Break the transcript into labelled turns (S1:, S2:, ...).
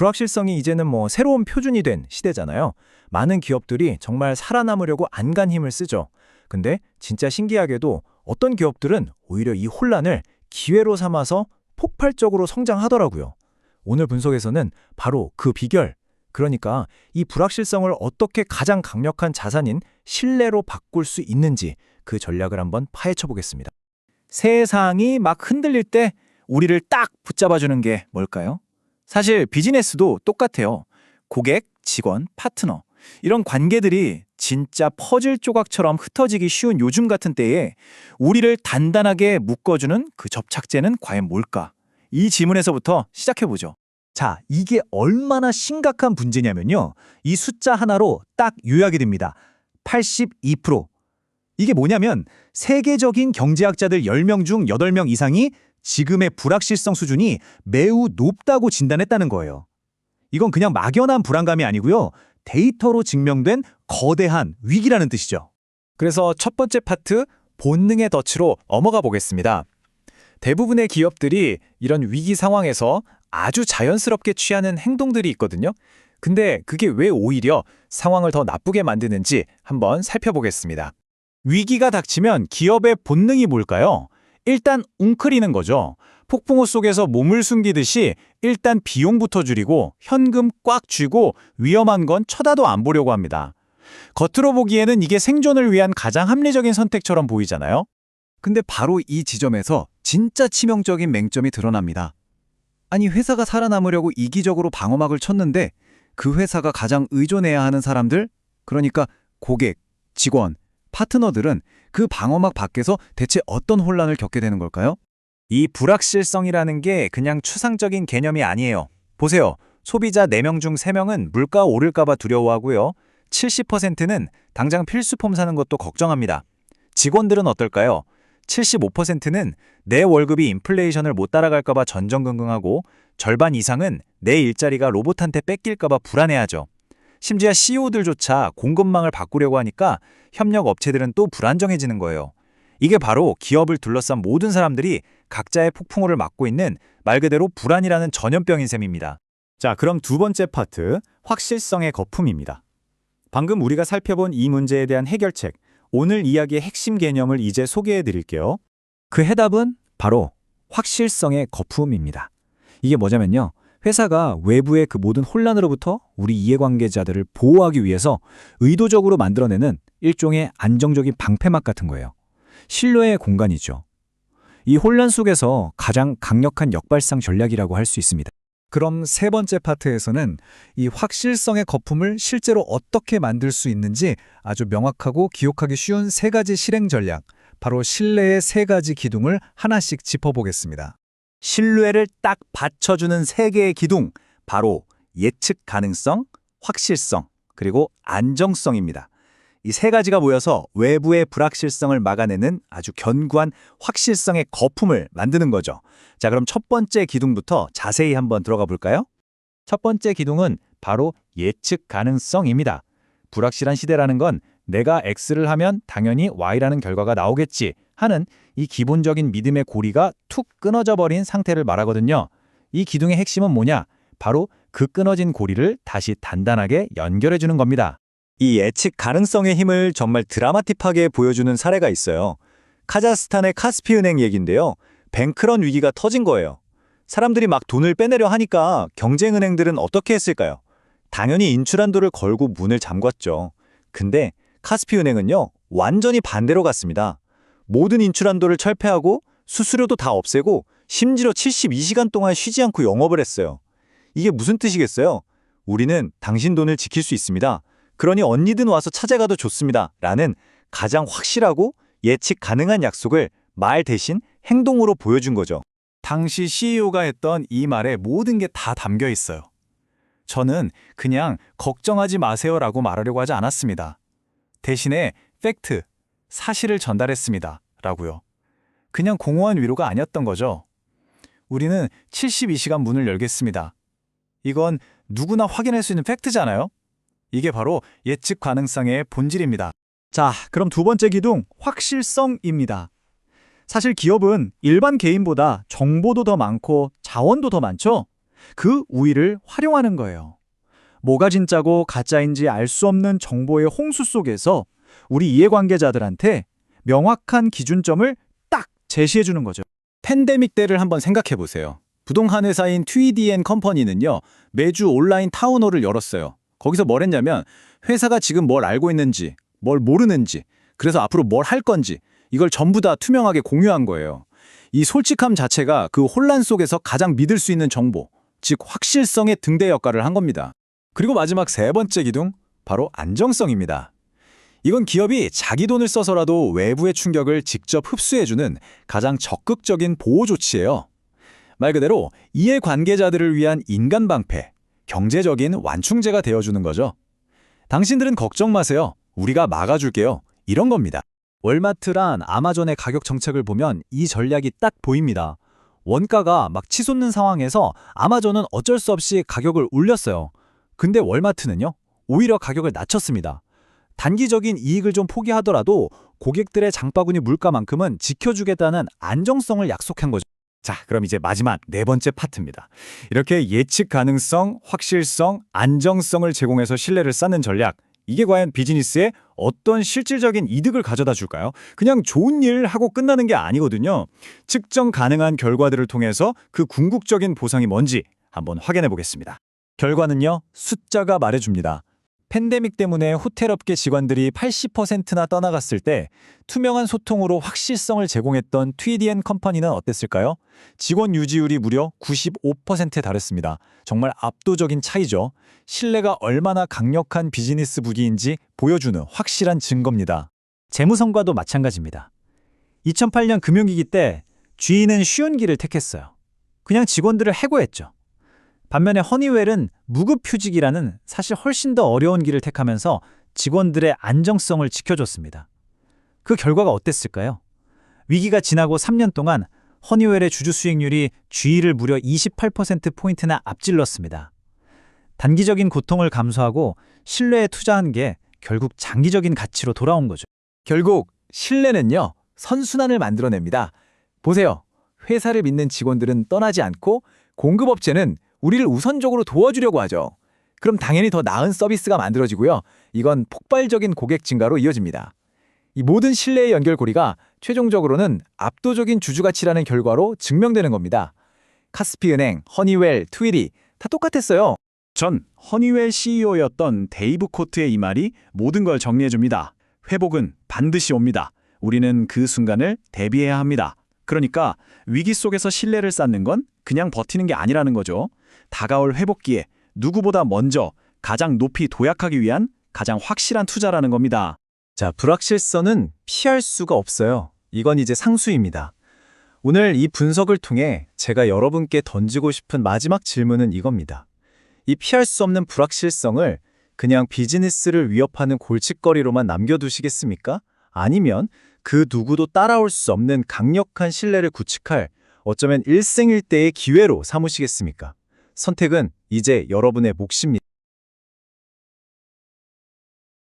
S1: 불확실성이 이제는 새로운 표준이 된 시대잖아요. 많은 기업들이 정말 살아남으려고 안간 힘을 쓰죠. 근데 진짜 신기하게도 어떤 기업들은 오히려 이 혼란을 기회로 삼아서 폭발적으로 성장하더라고요. 오늘 분석에서는 바로 그 비결, 그러니까 이 불확실성을 어떻게 가장 강력한 자산인 신뢰로 바꿀 수 있는지 그 전략을 한번 파헤쳐 보겠습니다. 세상이 막 흔들릴 때 우리를 딱 붙잡아주는 게 뭘까요? 사실 비즈니스도 똑같아요. 고객, 직원, 파트너 이런 관계들이 진짜 퍼즐 조각처럼 흩어지기 쉬운 요즘 같은 때에 우리를 단단하게 묶어주는 그 접착제는 과연 뭘까? 이 질문에서부터 시작해보죠.
S2: 자, 이게 얼마나 심각한 문제냐면요. 이 숫자 하나로 딱 요약이 됩니다. 82%. 이게 뭐냐면 세계적인 경제학자들 10명 중 8명 이상이 지금의 불확실성 수준이 매우 높다고 진단했다는 거예요. 이건 그냥 막연한 불안감이 아니고요. 데이터로 증명된 거대한 위기라는 뜻이죠.
S1: 그래서 첫 번째 파트, 본능의 덫으로 넘어가 보겠습니다. 대부분의 기업들이 이런 위기 상황에서 아주 자연스럽게 취하는 행동들이 있거든요. 근데 그게 왜 오히려 상황을 더 나쁘게 만드는지 한번 살펴보겠습니다.
S2: 위기가 닥치면 기업의 본능이 뭘까요? 일단 웅크리는 거죠. 폭풍우 속에서 몸을 숨기듯이 일단 비용부터 줄이고 현금 꽉 쥐고 위험한 건 쳐다도 안 보려고 합니다. 겉으로 보기에는 이게 생존을 위한 가장 합리적인 선택처럼 보이잖아요.
S3: 근데 바로 이 지점에서 진짜 치명적인 맹점이 드러납니다. 아니, 회사가 살아남으려고 이기적으로 방어막을 쳤는데 그 회사가 가장 의존해야 하는 사람들, 그러니까 고객, 직원, 파트너들은 그 방어막 밖에서 대체 어떤 혼란을 겪게 되는 걸까요?
S2: 이 불확실성이라는 게 그냥 추상적인 개념이 아니에요. 보세요. 소비자 4명 중 3명은 물가 오를까 봐 두려워하고요. 70%는 당장 필수품 사는 것도 걱정합니다. 직원들은 어떨까요? 75%는 내 월급이 인플레이션을 못 따라갈까 봐 전전긍긍하고 절반 이상은 내 일자리가 로봇한테 뺏길까 봐 불안해하죠. 심지어 CEO들조차 공급망을 바꾸려고 하니까 협력 업체들은 또 불안정해지는 거예요. 이게 바로 기업을 둘러싼 모든 사람들이 각자의 폭풍우를 맞고 있는 말 그대로 불안이라는 전염병인 셈입니다.
S4: 자, 그럼 두 번째 파트, 확실성의 거품입니다. 방금 우리가 살펴본 이 문제에 대한 해결책, 오늘 이야기의 핵심 개념을 이제 소개해 드릴게요.
S3: 그 해답은 바로 확실성의 거품입니다. 이게 뭐냐면요. 회사가 외부의 그 모든 혼란으로부터 우리 이해관계자들을 보호하기 위해서 의도적으로 만들어내는 일종의 안정적인 방패막 같은 거예요. 신뢰의 공간이죠. 이 혼란 속에서 가장 강력한 역발상 전략이라고 할 수 있습니다.
S5: 그럼 세 번째 파트에서는 이 확실성의 거품을 실제로 어떻게 만들 수 있는지 아주 명확하고 기억하기 쉬운 3가지 실행 전략, 바로 신뢰의 3가지 기둥을 하나씩 짚어보겠습니다.
S2: 신뢰를 딱 받쳐주는 3개의 기둥, 바로 예측 가능성, 확실성, 그리고 안정성입니다. 이 3가지가 모여서 외부의 불확실성을 막아내는 아주 견고한 확실성의 거품을 만드는 거죠. 자, 그럼 첫 번째 기둥부터 자세히 한번 들어가 볼까요? 첫 번째 기둥은 바로 예측 가능성입니다. 불확실한 시대라는 건 내가 X를 하면 당연히 Y라는 결과가 나오겠지 하는 이 기본적인 믿음의 고리가 툭 끊어져 버린 상태를 말하거든요. 이 기둥의 핵심은 뭐냐? 바로 그 끊어진 고리를 다시 단단하게 연결해 주는 겁니다.
S4: 이 예측 가능성의 힘을 정말 드라마틱하게 보여주는 사례가 있어요. 카자흐스탄의 카스피은행 얘기인데요. 뱅크런 위기가 터진 거예요. 사람들이 막 돈을 빼내려 하니까 경쟁은행들은 어떻게 했을까요? 당연히 인출한도를 걸고 문을 잠갔죠. 근데 카스피은행은요, 완전히 반대로 갔습니다. 모든 인출한도를 철폐하고 수수료도 다 없애고 심지어 72시간 동안 쉬지 않고 영업을 했어요. 이게 무슨 뜻이겠어요? 우리는 당신 돈을 지킬 수 있습니다. 그러니 언니든 와서 찾아가도 좋습니다. 라는 가장 확실하고 예측 가능한 약속을 말 대신 행동으로 보여준 거죠.
S2: 당시 CEO가 했던 이 말에 모든 게 다 담겨 있어요. 저는 그냥 걱정하지 마세요라고 말하려고 하지 않았습니다. 대신에 팩트, 사실을 전달했습니다. 라고요. 그냥 공허한 위로가 아니었던 거죠. 우리는 72시간 문을 열겠습니다. 이건 누구나 확인할 수 있는 팩트잖아요. 이게 바로 예측 가능성의 본질입니다.
S4: 자, 그럼 두 번째 기둥, 확실성입니다. 사실 기업은 일반 개인보다 정보도 더 많고 자원도 더 많죠?
S3: 그 우위를 활용하는 거예요. 뭐가 진짜고 가짜인지 알 수 없는 정보의 홍수 속에서 우리 이해관계자들한테 명확한 기준점을 딱 제시해 주는 거죠.
S2: 팬데믹 때를 한번 생각해 보세요. 부동산 회사인 TDN 컴퍼니는요, 매주 온라인 타운홀을 열었어요. 거기서 뭘 했냐면 회사가 지금 뭘 알고 있는지, 뭘 모르는지, 그래서 앞으로 뭘 할 건지 이걸 전부 다 투명하게 공유한 거예요. 이 솔직함 자체가 그 혼란 속에서 가장 믿을 수 있는 정보, 즉 확실성의 등대 역할을 한 겁니다. 그리고 마지막 세 번째 기둥, 바로 안정성입니다. 이건 기업이 자기 돈을 써서라도 외부의 충격을 직접 흡수해주는 가장 적극적인 보호 조치예요. 말 그대로 이해관계자들을 위한 인간 방패, 경제적인 완충제가 되어주는 거죠. 당신들은 걱정 마세요. 우리가 막아줄게요. 이런 겁니다.
S3: 월마트란 아마존의 가격 정책을 보면 이 전략이 딱 보입니다. 원가가 막 치솟는 상황에서 아마존은 어쩔 수 없이 가격을 올렸어요. 근데 월마트는요, 오히려 가격을 낮췄습니다. 단기적인 이익을 좀 포기하더라도 고객들의 장바구니 물가만큼은 지켜주겠다는 안정성을 약속한 거죠.
S2: 자, 그럼 이제 마지막 네 번째 파트입니다. 이렇게 예측 가능성, 확실성, 안정성을 제공해서 신뢰를 쌓는 전략, 이게 과연 비즈니스에 어떤 실질적인 이득을 가져다 줄까요? 그냥 좋은 일 하고 끝나는 게 아니거든요. 측정 가능한 결과들을 통해서 그 궁극적인 보상이 뭔지 한번 확인해 보겠습니다. 결과는요, 숫자가 말해줍니다. 팬데믹 때문에 호텔업계 직원들이 80%나 떠나갔을 때 투명한 소통으로 확실성을 제공했던 TDN 컴퍼니는 어땠을까요? 직원 유지율이 무려 95%에 달했습니다. 정말 압도적인 차이죠. 신뢰가 얼마나 강력한 비즈니스 무기인지 보여주는 확실한 증거입니다.
S3: 재무성과도 마찬가지입니다. 2008년 금융위기 때 GE는 쉬운 길을 택했어요. 그냥 직원들을 해고했죠. 반면에 허니웰은 무급휴직이라는 사실 훨씬 더 어려운 길을 택하면서 직원들의 안정성을 지켜줬습니다. 그 결과가 어땠을까요? 위기가 지나고 3년 동안 허니웰의 주주 수익률이 GE를 무려 28%포인트나 앞질렀습니다. 단기적인 고통을 감수하고 신뢰에 투자한 게 결국 장기적인 가치로 돌아온 거죠.
S2: 결국 신뢰는요, 선순환을 만들어냅니다. 보세요. 회사를 믿는 직원들은 떠나지 않고 공급업체는 우리를 우선적으로 도와주려고 하죠. 그럼 당연히 더 나은 서비스가 만들어지고요. 이건 폭발적인 고객 증가로 이어집니다. 이 모든 신뢰의 연결고리가 최종적으로는 압도적인 주주가치라는 결과로 증명되는 겁니다. 카스피은행, 허니웰, 트위디 다 똑같았어요.
S4: 전 허니웰 CEO였던 데이브 코트의 이 말이 모든 걸 정리해줍니다. 회복은 반드시 옵니다. 우리는 그 순간을 대비해야 합니다. 그러니까 위기 속에서 신뢰를 쌓는 건 그냥 버티는 게 아니라는 거죠. 다가올 회복기에 누구보다 먼저 가장 높이 도약하기 위한 가장 확실한 투자라는 겁니다.
S2: 자, 불확실성은 피할 수가 없어요. 이건 이제 상수입니다. 오늘 이 분석을 통해 제가 여러분께 던지고 싶은 마지막 질문은 이겁니다. 이 피할 수 없는 불확실성을 그냥 비즈니스를 위협하는 골칫거리로만 남겨두시겠습니까? 아니면 그 누구도 따라올 수 없는 강력한 신뢰를 구축할 어쩌면 일생일대의 기회로 삼으시겠습니까? 선택은 이제 여러분의 몫입니다.